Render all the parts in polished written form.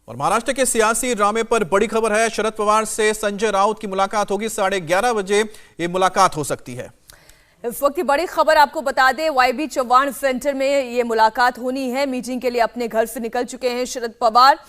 और महाराष्ट्र के सियासी ड्रामे पर बड़ी खबर है। शरद पवार से संजय राउत की मुलाकात होगी। 11:30 बजे ये मुलाकात हो सकती है। इस वक्त की बड़ी खबर आपको बता दें, वाईबी चौहान सेंटर में ये मुलाकात होनी है। मीटिंग के लिए अपने घर से निकल चुके हैं शरद पवार।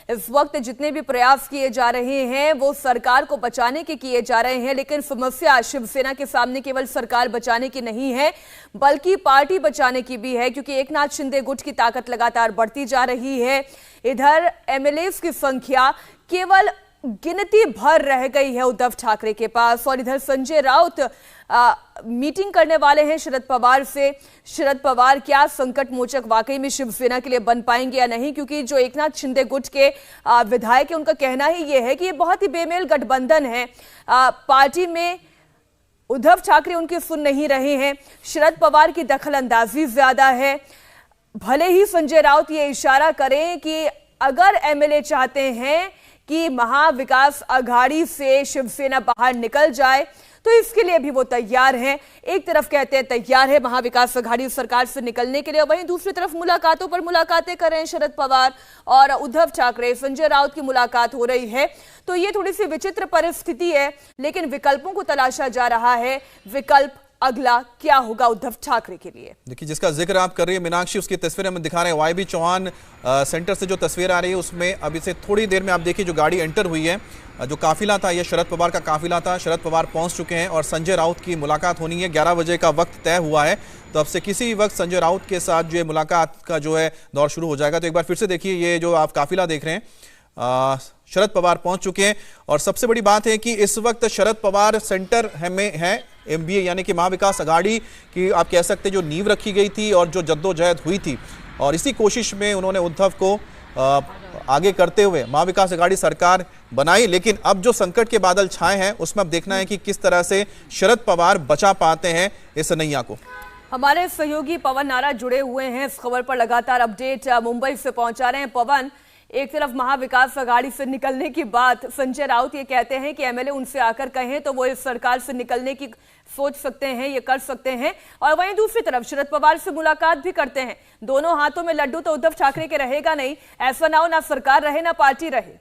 इस वक्त जितने भी प्रयास किए जा रहे हैं वो सरकार को बचाने के किए जा रहे हैं, लेकिन समस्या शिवसेना के सामने केवल सरकार बचाने की नहीं है बल्कि पार्टी बचाने की भी है, क्योंकि एकनाथ शिंदे गुट की ताकत लगातार बढ़ती जा रही है। इधर एमएलएस की संख्या केवल गिनती भर रह गई है उद्धव ठाकरे के पास, और इधर संजय राउत मीटिंग करने वाले हैं शरद पवार से। शरद पवार क्या संकट मोचक वाकई में शिवसेना के लिए बन पाएंगे या नहीं, क्योंकि जो एकनाथ शिंदे गुट के विधायक है उनका कहना ही यह है कि ये बहुत ही बेमेल गठबंधन है। पार्टी में उद्धव ठाकरे उनकी सुन नहीं रहे हैं, शरद पवार की दखल अंदाजी ज्यादा है। भले ही संजय राउत ये इशारा करें कि अगर एमएलए चाहते हैं कि महाविकास अघाड़ी से शिवसेना बाहर निकल जाए तो इसके लिए भी वो तैयार हैं। एक तरफ कहते हैं तैयार है महाविकास अघाड़ी सरकार से निकलने के लिए, वहीं दूसरी तरफ मुलाकातों पर मुलाकातें कर रहे हैं शरद पवार और उद्धव ठाकरे। संजय राउत की मुलाकात हो रही है, तो ये थोड़ी सी विचित्र परिस्थिति है, लेकिन विकल्पों को तलाशा जा रहा है। विकल्प अगला क्या होगा उद्धव ठाकरे के लिए? देखिए, जिसका जिक्र आप कर रही है मीनाक्षी, उसकी तस्वीरें हम दिखा रहे हैं। वाईबी चौहान सेंटर से जो तस्वीर आ रही है उसमें अभी से थोड़ी देर में आप देखिए जो गाड़ी एंटर हुई है, जो काफिला था, ये शरद पवार का काफिला था। शरद पवार पहुंच चुके हैं और संजय राउत की मुलाकात होनी है। 11 बजे का वक्त तय हुआ है, तो अब से किसी वक्त संजय राउत के साथ जो है मुलाकात का जो है दौर शुरू हो जाएगा। तो एक बार फिर से देखिए, ये जो आप काफिला देख रहे हैं, शरद पवार पहुंच चुके हैं। और सबसे बड़ी बात है कि इस वक्त शरद पवार सेंटर में है। एमबीए यानी कि महाविकास अघाड़ी की आप कह सकते हैं जो नींव रखी गई थी और जो जद्दोजहद हुई थी, और इसी कोशिश में उन्होंने उद्धव को आगे करते हुए महाविकास अघाड़ी सरकार बनाई। लेकिन अब जो संकट के बादल छाए हैं उसमें अब देखना है कि किस तरह से शरद पवार बचा पाते हैं इस नैया को। हमारे सहयोगी पवन नारा जुड़े हुए हैं, इस खबर पर लगातार अपडेट मुंबई से पहुंचा रहे हैं। पवन, एक तरफ महाविकास अघाड़ी से निकलने की बात, संजय राउत ये कहते हैं कि एमएलए उनसे आकर कहें तो वो इस सरकार से निकलने की सोच सकते हैं, ये कर सकते हैं, और वहीं दूसरी तरफ शरद पवार से मुलाकात भी करते हैं। दोनों हाथों में लड्डू तो उद्धव ठाकरे के रहेगा नहीं, ऐसा ना हो ना सरकार रहे ना पार्टी रहे।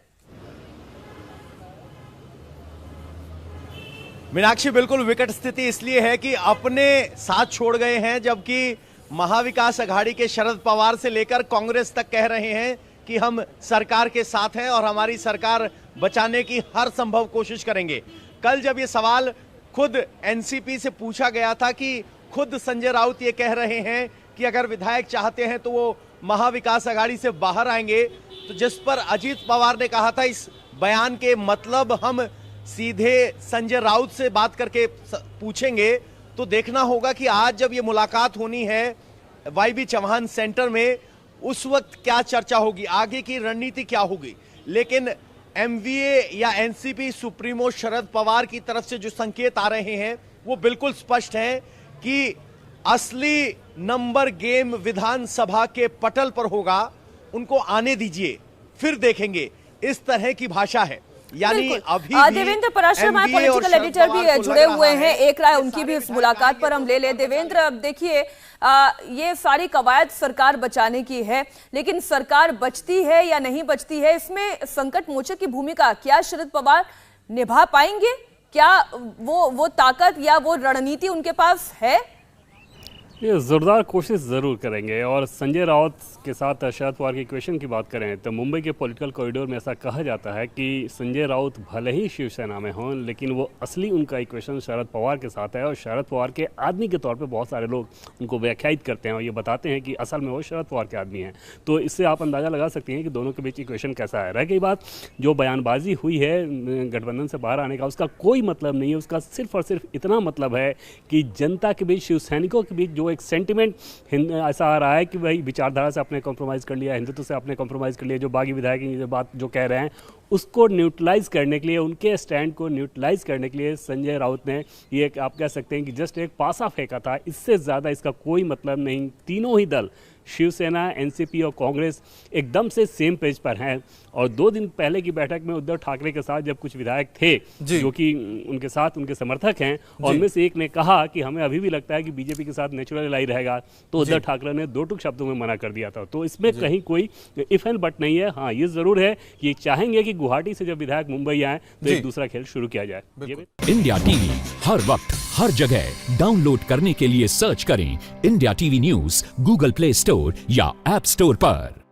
मीनाक्षी, बिल्कुल विकट स्थिति इसलिए है कि अपने साथ छोड़ गए हैं, जबकि महाविकास अघाड़ी के शरद पवार से लेकर कांग्रेस तक कह रहे हैं कि हम सरकार के साथ हैं और हमारी सरकार बचाने की हर संभव कोशिश करेंगे। कल जब ये सवाल खुद एनसीपी से पूछा गया था कि खुद संजय राउत ये कह रहे हैं कि अगर विधायक चाहते हैं तो वो महाविकास अघाड़ी से बाहर आएंगे, तो जिस पर अजीत पवार ने कहा था इस बयान के मतलब हम सीधे संजय राउत से बात करके पूछेंगे। तो देखना होगा कि आज जब ये मुलाकात होनी है वाईबी चौहान सेंटर में, उस वक्त क्या चर्चा होगी, आगे की रणनीति क्या होगी। लेकिन एमवीए या एनसीपी सुप्रीमो शरद पवार की तरफ से जो संकेत आ रहे हैं वो बिल्कुल स्पष्ट हैं कि असली नंबर गेम विधानसभा के पटल पर होगा, उनको आने दीजिए फिर देखेंगे, इस तरह की भाषा है। यानी अभी देवेंद्र पराशर पॉलिटिकल एडिटर भी जुड़े हुए हैं, एक राय उनकी भी इस मुलाकात पर हम ले लें। देवेंद्र, अब देखिए ये सारी कवायद सरकार बचाने की है, लेकिन सरकार बचती है या नहीं बचती है, इसमें संकट मोचक की भूमिका क्या शरद पवार निभा पाएंगे? क्या वो ताकत या वो रणनीति उनके पास है? ये जोरदार कोशिश ज़रूर करेंगे। और संजय राउत के साथ शरद पवार की इक्वेशन की बात करें तो मुंबई के पॉलिटिकल कॉरिडोर में ऐसा कहा जाता है कि संजय राउत भले ही शिवसेना में हों, लेकिन वो असली उनका इक्वेशन शरद पवार के साथ है। और शरद पवार के आदमी के तौर पे बहुत सारे लोग उनको व्याख्यायित करते हैं और ये बताते हैं कि असल में वो शरद पवार के आदमी हैं। तो इससे आप अंदाज़ा लगा सकते हैं कि दोनों के बीच इक्वेशन कैसा है। रह गई बात जो बयानबाजी हुई है गठबंधन से बाहर आने का, उसका कोई मतलब नहीं है। उसका सिर्फ और सिर्फ इतना मतलब है कि जनता के बीच, शिव सैनिकों के बीच जो एक सेंटिमेंट ऐसा आ रहा है कि भाई विचारधारा से आपने कॉम्प्रोमाइज़ कर लिया, हिंदुत्व से आपने कॉम्प्रोमाइज़ कर लिया, जो बागी विधायक ये बात जो कह रहे हैं उसको न्यूट्रलाइज करने के लिए, उनके स्टैंड को न्यूट्रलाइज करने के लिए संजय राउत ने ये आप कह सकते हैं कि जस्ट एक पासा फेंका था। इससे ज़्यादा इसका कोई मतलब नहीं। तीनों ही दल शिवसेना, एनसीपी और कांग्रेस एकदम से सेम पेज पर हैं। और 2 दिन पहले की बैठक में उद्धव ठाकरे के साथ जब कुछ विधायक थे जो कि उनके साथ उनके समर्थक हैं, और उनमें से एक ने कहा कि हमें अभी भी लगता है कि बीजेपी के साथ नेचुरल अलाई रहेगा, तो उद्धव ठाकरे ने 2 टूक शब्दों में मना कर दिया था। तो इसमें कहीं कोई इफ एंड बट नहीं है। हाँ, ये जरूर है कि चाहेंगे कि गुवाहाटी से जब विधायक मुंबई आए तो एक दूसरा खेल शुरू किया जाए। इंडिया टीवी हर वक्त हर जगह डाउनलोड करने के लिए सर्च करें India TV news Google play store या ऐप स्टोर पर।